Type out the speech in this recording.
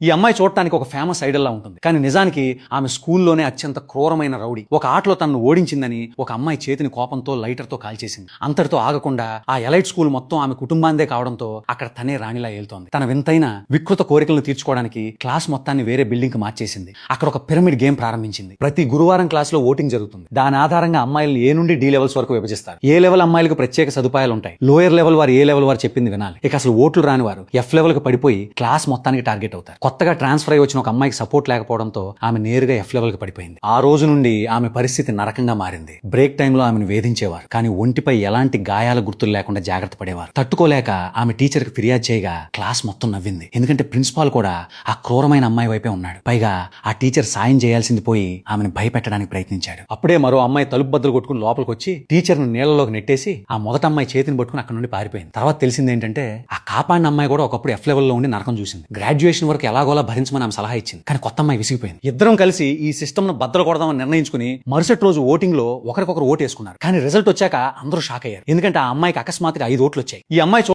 ఈ అమ్మాయి చూడటానికి ఒక ఫేమస్ ఐడల్ లా ఉంటుంది, కానీ నిజానికి ఆమె స్కూల్లోనే అత్యంత క్రూరమైన రౌడీ. ఒక ఆటలో తనను ఓడించిందని ఒక అమ్మాయి చేతిని కోపంతో లైటర్తో కాల్చేసింది. అంతటితో ఆగకుండా ఆ ఎలైట్ స్కూల్ మొత్తం ఆమె కుటుంబాందే కావడంతో అక్కడ తనే రాణిలా ఏలుతోంది. తన వింతైన వికృత కోరికలను తీర్చుకోవడానికి క్లాస్ మొత్తాన్ని వేరే బిల్డింగ్ కి మార్చేసింది. అక్కడ ఒక పిరమిడ్ గేమ్ ప్రారంభించింది. ప్రతి గురువారం క్లాస్ లో ఓటింగ్ జరుగుతుంది. దాని ఆధారంగా అమ్మాయిలను ఏ నుండి డి లెవెల్స్ వరకు విభజిస్తారు. ఏ లెవెల్ అమ్మాయిలకు ప్రత్యేక సదుపాయాలు ఉంటాయి. లోయర్ లెవెల్ వారు ఏ లెవెల్ వారు చెప్పింది వినాలి. ఇక అసలు ఓట్లు రాని వారు ఎఫ్ లెవెల్ కి పడిపోయి క్లాస్ మొత్తానికి టార్గెట్ అవుతారు. కొత్తగా ట్రాన్స్ఫర్ అయి వచ్చిన ఒక అమ్మాయికి సపోర్ట్ లేకపోవడంతో ఆమె నేరుగా ఎఫ్ లెవెల్ కి పడిపోయింది. ఆ రోజు నుండి ఆమె పరిస్థితి నరకంగా మారింది. బ్రేక్ టైంలో ఆమెను వేధించేవారు, కానీ ఒంటిపై ఎలాంటి గాయాల గుర్తులు లేకుండా జాగ్రత్త పడేవారు. తట్టుకోలేక ఆమె టీచర్ కి ఫిర్యాదు చేయగా క్లాస్ మొత్తం నవ్వింది. ఎందుకంటే ప్రిన్సిపాల్ కూడా ఆ క్రూరమైన అమ్మాయి వైపే ఉన్నాడు. పైగా ఆ టీచర్ సాయం చేయాల్సింది పోయి ఆమెను భయపెట్టడానికి ప్రయత్నించాడు. అప్పుడే మరో అమ్మాయి తలుపు బద్దలు కొట్టుకుని లోపలికి వచ్చి టీచర్ ను నీళ్లలోకి నెట్టేసి ఆ మొదటి అమ్మాయి చేతిని పట్టుకుని అక్కడ నుండి పారిపోయింది. తర్వాత తెలిసింది ఏంటంటే ఆ కాపాడిన అమ్మాయి కూడా ఒకప్పుడు ఎఫ్ లెవెల్ లో ఉండి నరకం చూసింది. గ్రాడ్యుయేషన్ వరకు ఎలాగోలా భరించమని ఆమె సలహా ఇచ్చింది, కానీ కొత్త అమ్మాయి విసిగిపోయింది. ఇద్దరం కలిసి ఈ సిస్టమ్ ను బద్దలు కొడదామని నిర్ణయించుకుని మరుసటి రోజు ఓటింగ్ లో ఒకరికొకరు ఓటు వేసుకున్నారు. కానీ రిజల్ట్ వచ్చాక అందరూ షాక్ అయ్యారు. ఎందుకంటే ఆ అమ్మాయికి అకస్మాత్తుగా 5 ఓట్లు వచ్చాయి. ఈ అమ్మాయి